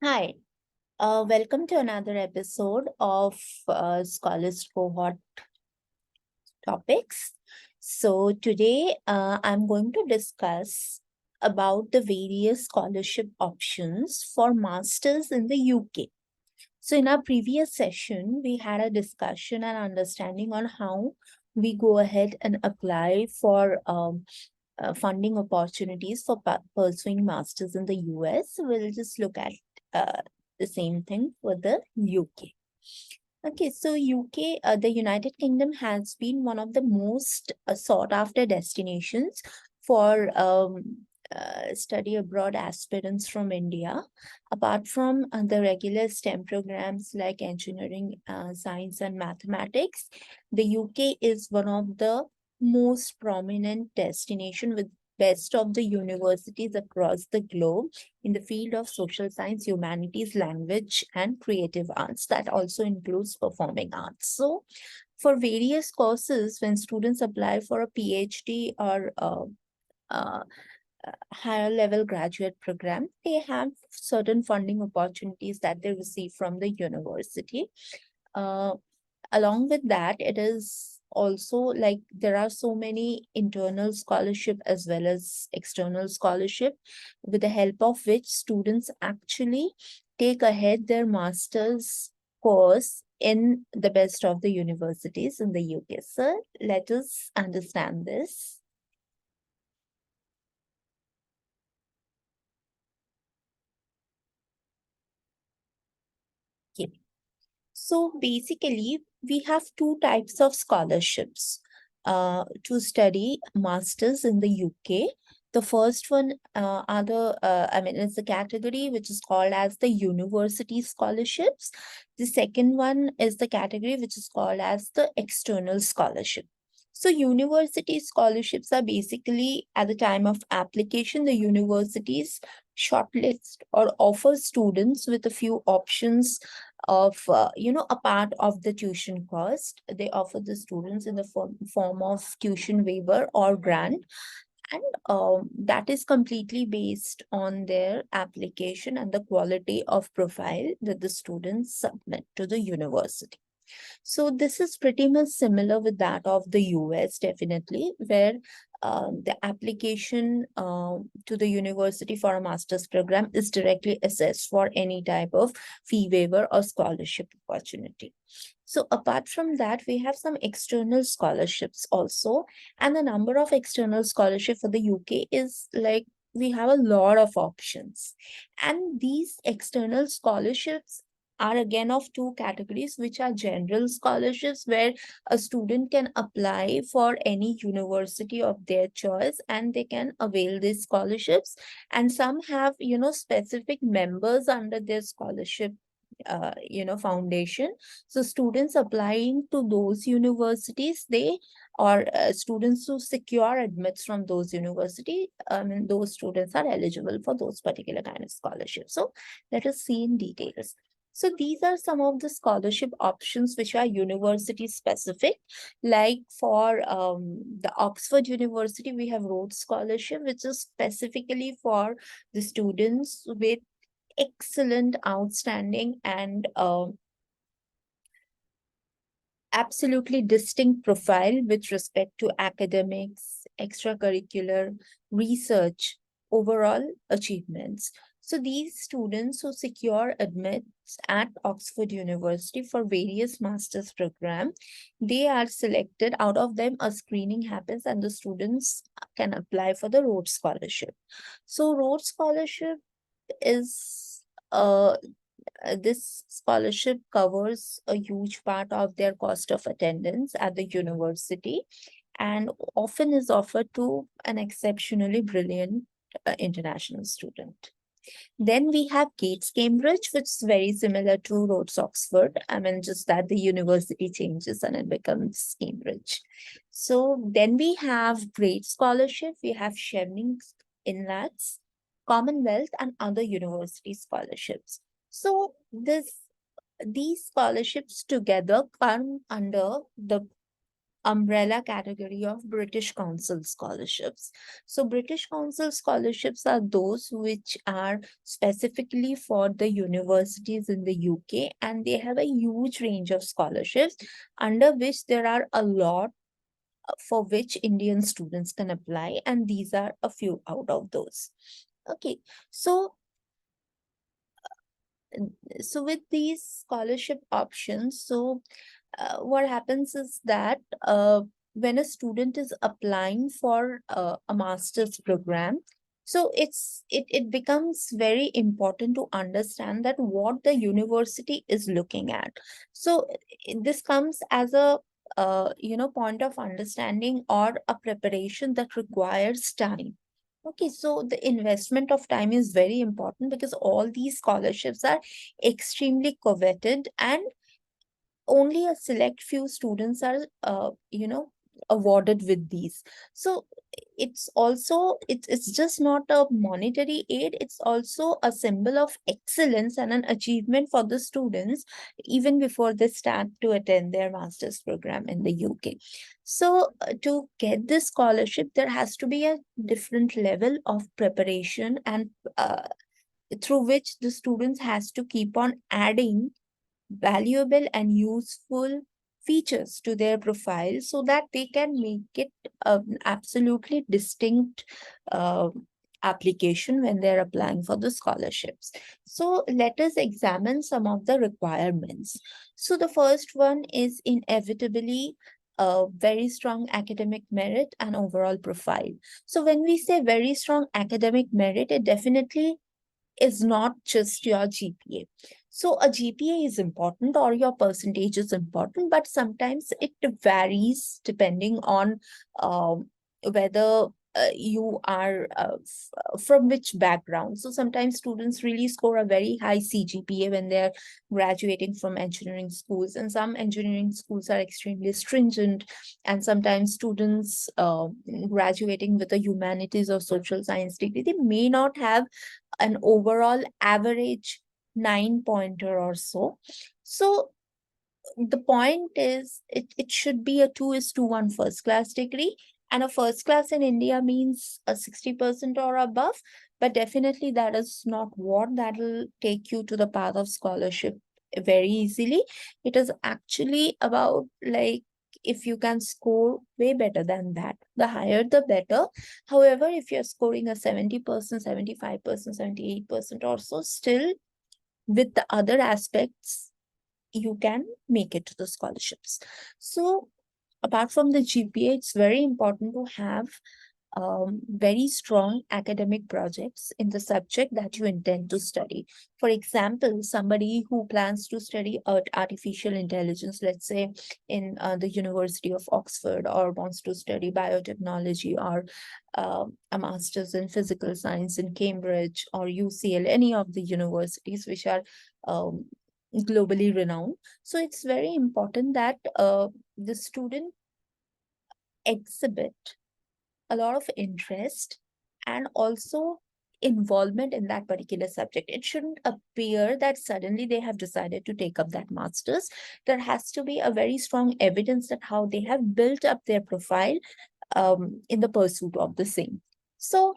Hi, welcome to another episode of Scholars Cohort Topics. So today I'm going to discuss about the various scholarship options for masters in the UK. So in our previous session, we had a discussion and understanding on how we go ahead and apply for funding opportunities for pursuing masters in the US. We'll just look at the same thing for the UK. Okay, so UK, the United Kingdom has been one of the most sought after destinations for study abroad aspirants from India. Apart from the regular STEM programs like engineering, science, and mathematics, the UK is one of the most prominent destination with best of the universities across the globe in the field of social science, humanities, language, and creative arts. That also includes performing arts. So, for various courses, when students apply for a PhD or uh, higher level graduate program, they have certain funding opportunities that they receive from the university. Uh, Along with that, it is also like there are so many internal scholarship as well as external scholarship, with the help of which students actually take ahead their master's course in the best of the universities in the UK. So let us understand this. Okay. So basically, we have two types of scholarships to study masters in the UK. The first one is the category which is called as the university scholarships. The second one is the category which is called as the external scholarship. So university scholarships are basically at the time of application, the universities shortlist or offer students with a few options of a part of the tuition cost. They offer the students in the form of tuition waiver or grant, and that is completely based on their application and the quality of profile that the students submit to the university. So this is pretty much similar with that of the US, definitely, where the application to the university for a master's program is directly assessed for any type of fee waiver or scholarship opportunity. So apart from that, we have some external scholarships also, and the number of external scholarship for the UK is like we have a lot of options, and these external scholarships are again of two categories, which are general scholarships where a student can apply for any university of their choice and they can avail these scholarships, and some have specific members under their scholarship foundation. So students applying to those universities, they or students who secure admits from those university, those students are eligible for those particular kind of scholarships. So let us see in details. So these are some of the scholarship options which are university specific. Like for the Oxford University, we have Rhodes Scholarship, which is specifically for the students with excellent, outstanding, and absolutely distinct profile with respect to academics, extracurricular, research, overall achievements. So these students who secure admits at Oxford University for various master's program, they are selected. Out of them, a screening happens and the students can apply for the Rhodes Scholarship. So Rhodes Scholarship is this scholarship covers a huge part of their cost of attendance at the university and often is offered to an exceptionally brilliant international student. Then we have Gates Cambridge, which is very similar to Rhodes Oxford. I mean, just that the university changes and it becomes Cambridge. So then we have Great Scholarship, we have Chevening Inlets, Commonwealth, and other university scholarships. So these scholarships together come under the umbrella category of British Council scholarships. So British Council scholarships are those which are specifically for the universities in the UK, and they have a huge range of scholarships under which there are a lot for which Indian students can apply, and these are a few out of those. Okay, so with these scholarship options, what happens is that when a student is applying for a master's program, so it becomes very important to understand that what the university is looking at. So this comes as a point of understanding or a preparation that requires time. Okay, so the investment of time is very important because all these scholarships are extremely coveted, and only a select few students are awarded with these. So it's just not a monetary aid, it's also a symbol of excellence and an achievement for the students even before they start to attend their master's program in the UK. So to get this scholarship, there has to be a different level of preparation, and through which the students has to keep on adding valuable and useful features to their profile so that they can make it an absolutely distinct uh, application when they're applying for the scholarships. So let us examine some of the requirements. So the first one is inevitably a very strong academic merit and overall profile. So when we say very strong academic merit, it definitely is not just your GPA. So a GPA is important or your percentage is important, but sometimes it varies depending on whether you are from which background. So sometimes students really score a very high CGPA when they're graduating from engineering schools, and some engineering schools are extremely stringent, and sometimes students graduating with a humanities or social science degree, they may not have an overall average 9-pointer or so. So the point is it should be a 2:1 first class degree, and a first class in India means a 60% or above, but definitely that is not what that will take you to the path of scholarship very easily. It is actually about, like, if you can score way better than that, the higher the better. However, if you're scoring a 70%, 75%, 78% or so, still with the other aspects, you can make it to the scholarships. So apart from the GPA, it's very important to have very strong academic projects in the subject that you intend to study. For example, somebody who plans to study artificial intelligence, let's say in the University of Oxford, or wants to study biotechnology, or a master's in physical science in Cambridge or UCL, any of the universities which are um, globally renowned. So it's very important that the student exhibit a lot of interest and also involvement in that particular subject. It shouldn't appear that suddenly they have decided to take up that master's. There has to be a very strong evidence that how they have built up their profile in the pursuit of the same. So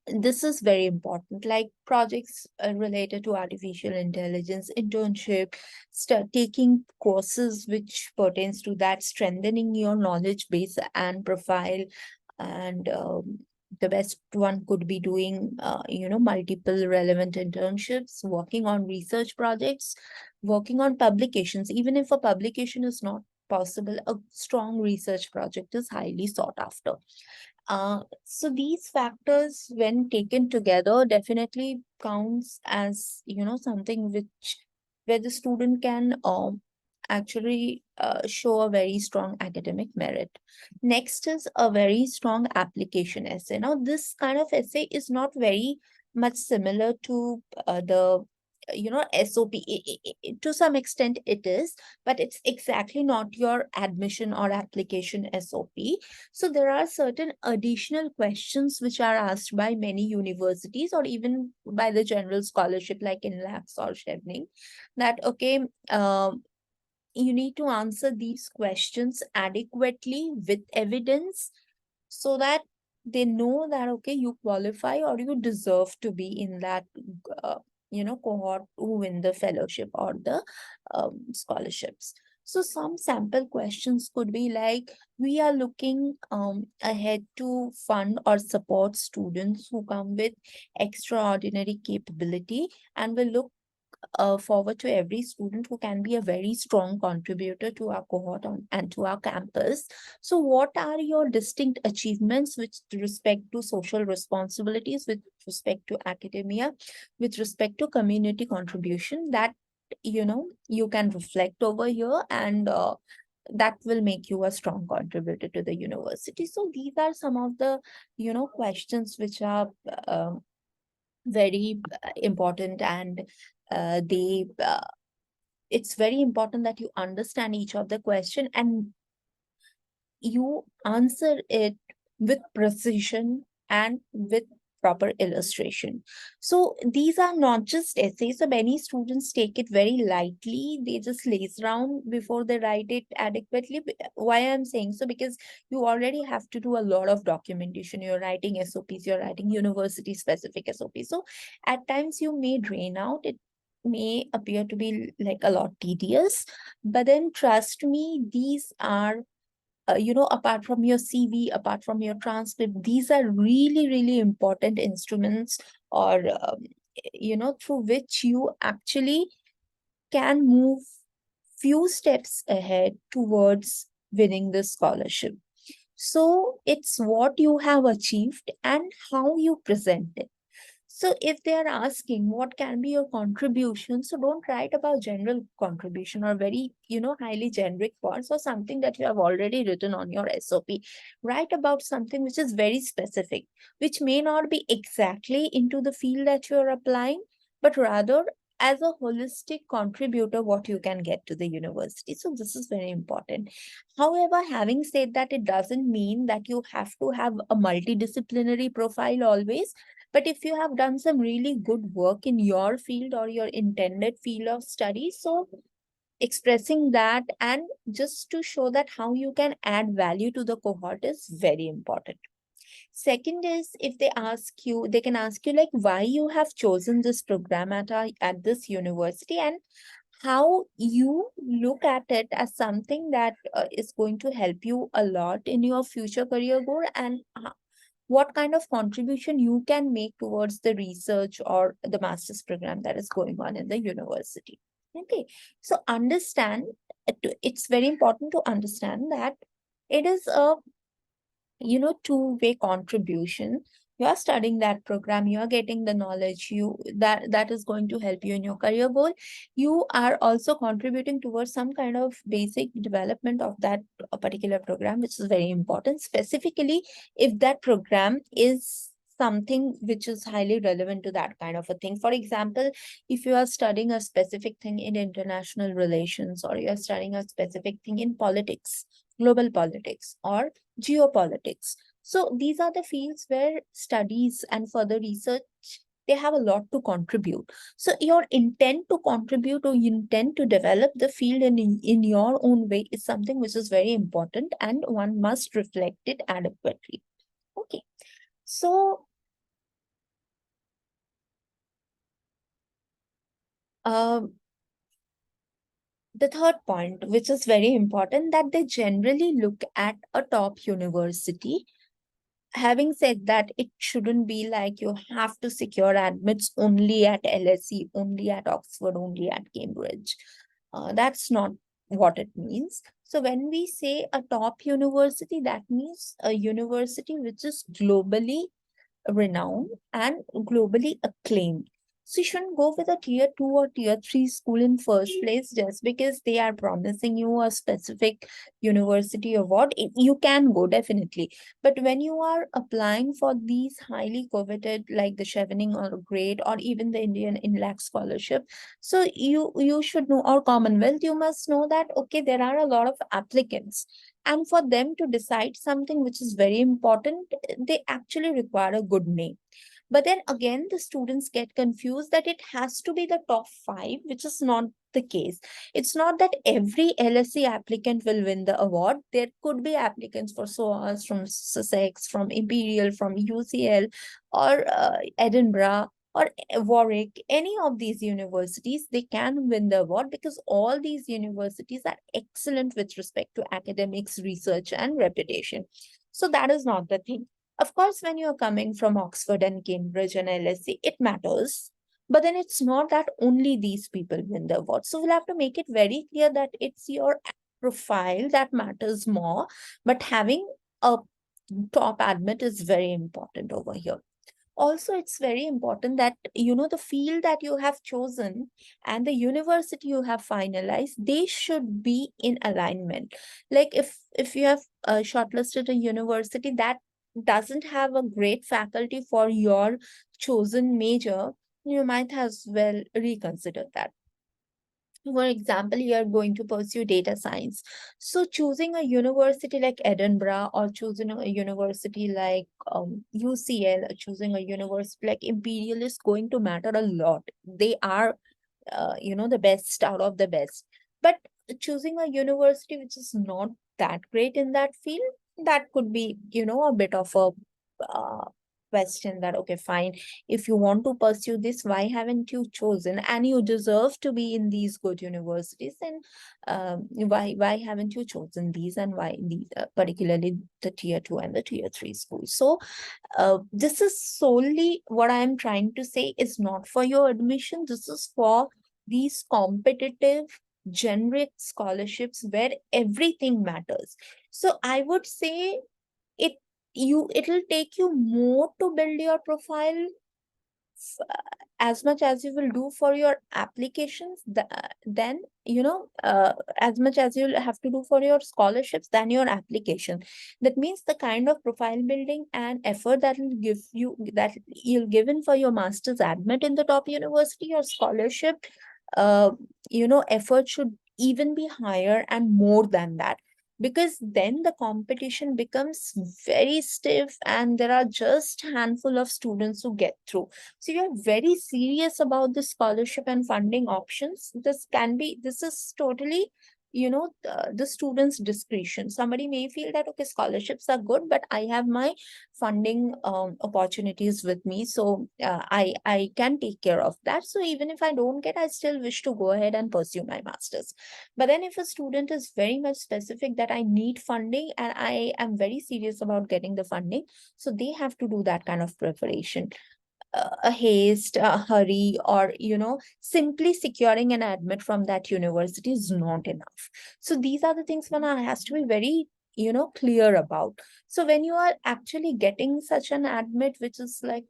this is very important, like projects related to artificial intelligence, internship, start taking courses which pertains to that, strengthening your knowledge base and profile. And the best one could be doing multiple relevant internships, working on research projects, working on publications. Even if a publication is not possible, a strong research project is highly sought after. So these factors, when taken together, definitely counts as, something which where the student can actually show a very strong academic merit. Next is a very strong application essay. Now, this kind of essay is not very much similar to the SOP. To some extent it is, but it's exactly not your admission or application SOP. So there are certain additional questions which are asked by many universities or even by the general scholarship like in LAX or Chevening, that okay, you need to answer these questions adequately with evidence so that they know that, okay, you qualify or you deserve to be in that, uh, cohort to win the fellowship or the scholarships. So some sample questions could be like, we are looking ahead to fund or support students who come with extraordinary capability, and will look forward to every student who can be a very strong contributor to our cohort and to our campus. So what are your distinct achievements with respect to social responsibilities, with respect to academia, with respect to community contribution, that you can reflect over here, and that will make you a strong contributor to the university. So these are some of the questions which are very important, and they it's very important that you understand each of the question and you answer it with precision and with proper illustration. So these are not just essays. So many students take it very lightly. They just laze around before they write it adequately. Why I'm saying so? Because you already have to do a lot of documentation. You're writing SOPs, you're writing university specific SOPs. So at times you may drain out. It may appear to be like a lot tedious, but then trust me, these are apart from your CV, apart from your transcript, these are really, really important instruments, or, through which you actually can move few steps ahead towards winning the scholarship. So it's what you have achieved and how you present it. So if they are asking what can be your contribution, so don't write about general contribution or very, highly generic points or something that you have already written on your SOP. Write about something which is very specific, which may not be exactly into the field that you're applying, but rather as a holistic contributor, what you can get to the university. So this is very important. However, having said that, it doesn't mean that you have to have a multidisciplinary profile always. But if you have done some really good work in your field or your intended field of study, so expressing that and just to show that how you can add value to the cohort is very important. Second is, if they ask you, they can ask you like why you have chosen this program at this university, and how you look at it as something that is going to help you a lot in your future career goal, and what kind of contribution you can make towards the research or the master's program that is going on in the university. Okay, so understand, it's very important to understand that it is a two-way contribution. You are studying that program, you are getting the knowledge that is going to help you in your career goal. You are also contributing towards some kind of basic development of that particular program, which is very important, specifically if that program is something which is highly relevant to that kind of a thing. For example, if you are studying a specific thing in international relations, or you are studying a specific thing in politics, global politics, or geopolitics. So these are the fields where studies and further research, they have a lot to contribute. So your intent to contribute or intent to develop the field in your own way is something which is very important, and one must reflect it adequately. Okay. So the third point, which is very important, that they generally look at a top university. Having said that, it shouldn't be like you have to secure admits only at LSE, only at Oxford, only at Cambridge. That's not what it means. So when we say a top university, that means a university which is globally renowned and globally acclaimed. So you shouldn't go with a tier 2 or tier 3 school in first place just because they are promising you a specific university award. You can go definitely. But when you are applying for these highly coveted like the Chevening or grade or even the Indian INLAC scholarship, so you should know, or Commonwealth, you must know that okay, there are a lot of applicants. And for them to decide something which is very important, they actually require a good name. But then again, the students get confused that it has to be the top 5, which is not the case. It's not that every LSE applicant will win the award. There could be applicants for SOAS from Sussex, from Imperial, from UCL, or Edinburgh, or Warwick, any of these universities, they can win the award because all these universities are excellent with respect to academics, research, and reputation. So that is not the thing. Of course, when you're coming from Oxford and Cambridge and LSE, it matters. But then it's not that only these people win the award. So we'll have to make it very clear that it's your profile that matters more. But having a top admit is very important over here. Also, it's very important that the field that you have chosen and the university you have finalized, they should be in alignment. Like if you have shortlisted a university that doesn't have a great faculty for your chosen major, you might as well reconsider that. For example, you are going to pursue data science. So choosing a university like Edinburgh, or choosing a university like UCL, or choosing a university like Imperial is going to matter a lot. They are, the best out of the best. But choosing a university which is not that great in that field, that could be, a bit of a question that, okay, fine, if you want to pursue this, why haven't you chosen, and you deserve to be in these good universities, then why haven't you chosen these, and why these, particularly the tier 2 and the tier 3 schools. So this is solely what I am trying to say is not for your admission. This is for these competitive generic scholarships where everything matters. So I would say it it'll take you more to build your profile as much as you will do for your applications, then as much as you'll have to do for your scholarships than your application. That means the kind of profile building and effort that will give you, that you'll given for your master's admit in the top university or scholarship, uh effort should even be higher and more than that, because then the competition becomes very stiff and there are just handful of students who get through. So you're very serious about the scholarship and funding options. This is totally, the student's discretion. Somebody may feel that, okay, scholarships are good, but I have my funding opportunities with me. So I can take care of that. So even if I don't get, I still wish to go ahead and pursue my master's. But then if a student is very much specific that I need funding and I am very serious about getting the funding, so they have to do that kind of preparation. A haste, a hurry, or simply securing an admit from that university is not enough. So these are the things one has to be very clear about. So when you are actually getting such an admit which is like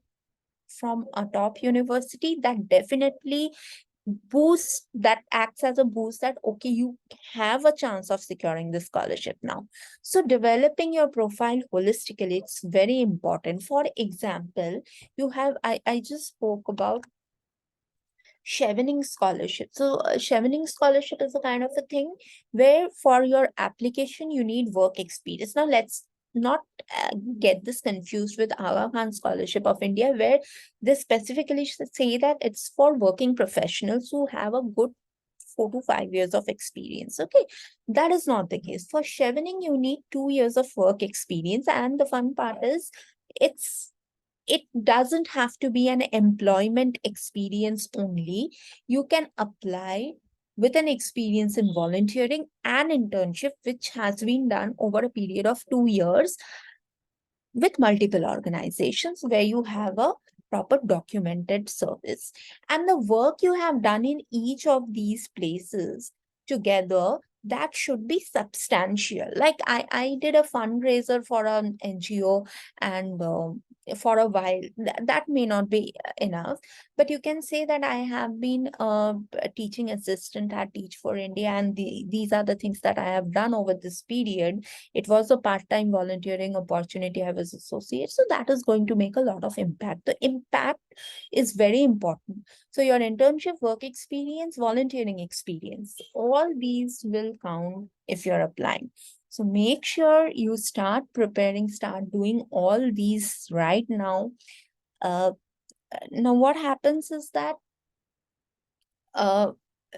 from a top university, that definitely boost, that acts as a boost that, okay, you have a chance of securing the scholarship now. So developing your profile holistically, it's very important. For example, you have, I just spoke about Chevening scholarship. So Chevening scholarship is a kind of a thing where for your application you need work experience. Now let's not get this confused with Aga Khan Scholarship of India, where they specifically say that it's for working professionals who have a good 4 to 5 years of experience. Okay, that is not the case. For Chevening, you need 2 years of work experience, and the fun part is it's it doesn't have to be an employment experience only. You can apply with an experience in volunteering and internship, which has been done over a period of 2 years with multiple organizations where you have a proper documented service. And the work you have done in each of these places together, that should be substantial. Like I did a fundraiser for an NGO, and for a while, that may not be enough, but you can say that I have been a teaching assistant at Teach for India, and these are the things that I have done over this period. It was a part-time volunteering opportunity I was associated. So that is going to make a lot of impact. The impact is very important. So your internship, work experience, volunteering experience, all these will count if you're applying. So make sure you start preparing, start doing all these right now. now what happens is that uh,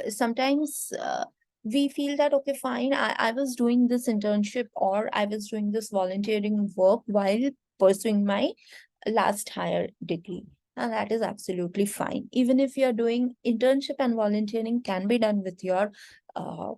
sometimes we feel that, okay, fine, I was doing this internship or I was doing this volunteering work while pursuing my last higher degree. And that is absolutely fine. Even if you're doing internship and volunteering can be done with your uh,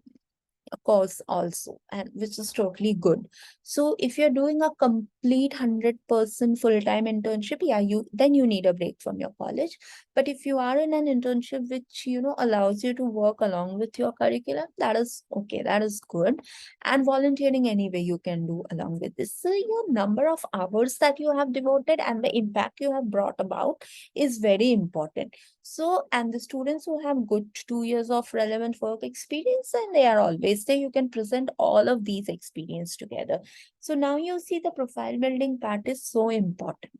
course also, and which is totally good. So if you're doing a complete 100% full-time internship, yeah, then you need a break from your college. But if you are in an internship which allows you to work along with your curriculum, that is okay, that is good. And volunteering anyway you can do along with this. So your number of hours that you have devoted and the impact you have brought about is very important. So, and the students who have good 2 years of relevant work experience, and they are always there, you can present all of these experience together. So now you see the profile building part is so important.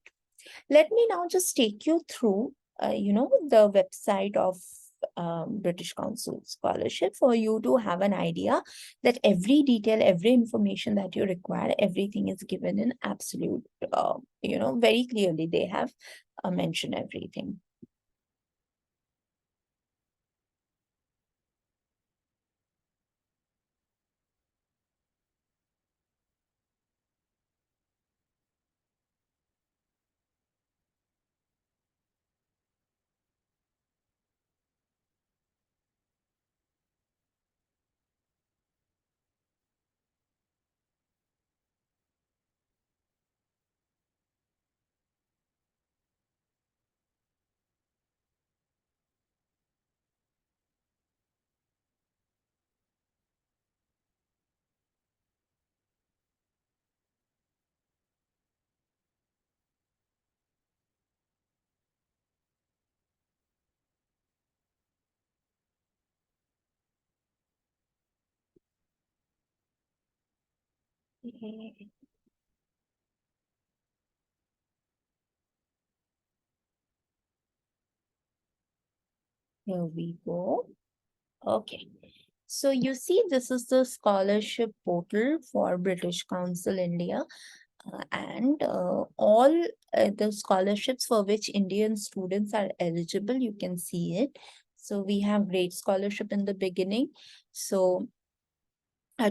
Let me now just take you through, the website of British Council Scholarship for you to have an idea that every detail, every information that you require, everything is given in absolute, very clearly. They have mentioned everything. Okay. Here we go. Okay. So you see, this is the scholarship portal for British Council India, and all the scholarships for which Indian students are eligible, you can see it. So we have great scholarship in the beginning. So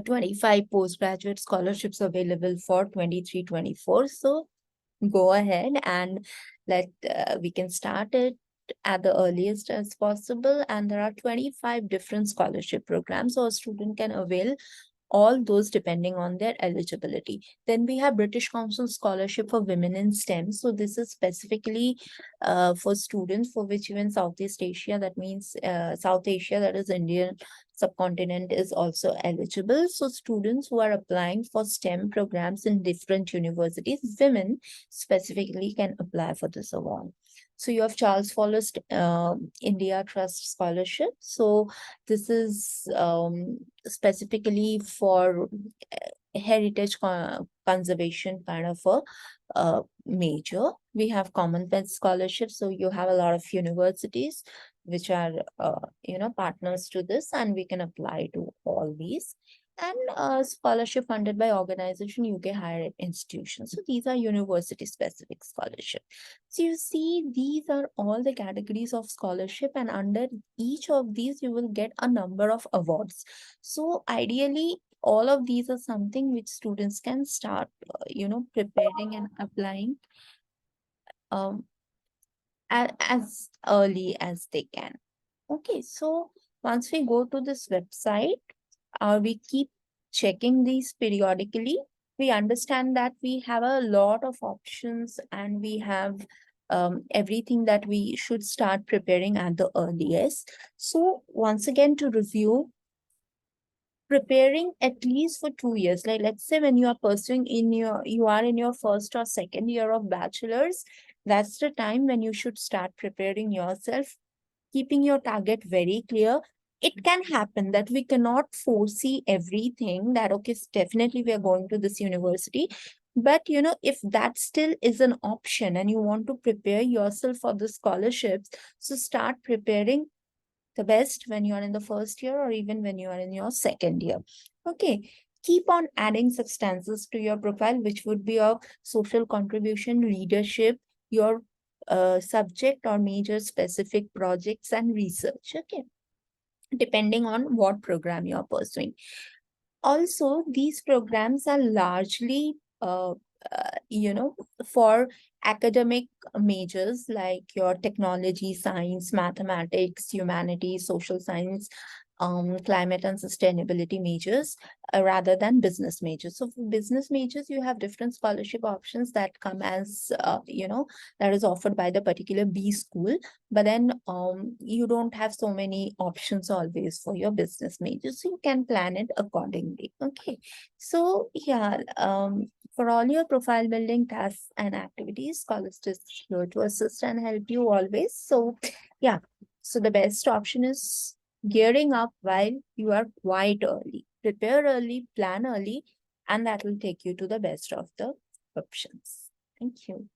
25 postgraduate scholarships available for 23-24. So go ahead and we can start it at the earliest as possible. And there are 25 different scholarship programs, so a student can avail all those depending on their eligibility. Then we have British Council Scholarship for Women in STEM. So this is specifically for students for which even Southeast Asia, that means South Asia, that is Indian subcontinent, is also eligible. So students who are applying for STEM programs in different universities, women specifically can apply for this award. So you have Charles Fowler's India Trust Scholarship. So this is specifically for heritage conservation kind of a major. We have Commonwealth Scholarship. So you have a lot of universities which are, partners to this, and we can apply to all these. And scholarship funded by organization UK higher ed institutions. So these are university specific scholarship. So you see, these are all the categories of scholarship, and under each of these, you will get a number of awards. So ideally, all of these are something which students can start, preparing and applying um, as early as they can. Okay, so once we go to this website, we keep checking these periodically. We understand that we have a lot of options, and we have everything that we should start preparing at the earliest. So once again, to review, preparing at least for 2 years, like let's say when you are pursuing you are in your first or second year of bachelor's, that's the time when you should start preparing yourself, keeping your target very clear. It can happen that we cannot foresee everything, that okay, definitely we are going to this university. But if that still is an option and you want to prepare yourself for the scholarships, so start preparing the best when you are in the first year or even when you are in your second year. Okay. Keep on adding substances to your profile, which would be of social contribution, leadership, your subject or major specific projects and research, okay, depending on what program you're pursuing. Also, these programs are largely, for academic majors like your technology, science, mathematics, humanities, social science, climate and sustainability majors, rather than business majors. So for business majors, you have different scholarship options that come as, that is offered by the particular B school. But then you don't have so many options always for your business majors, so you can plan it accordingly. Okay. So yeah, for all your profile building tasks and activities, Scholarist is here to assist and help you always. So yeah, so the best option is gearing up while you are quite early. Prepare early, plan early, and that will take you to the best of the options. Thank you.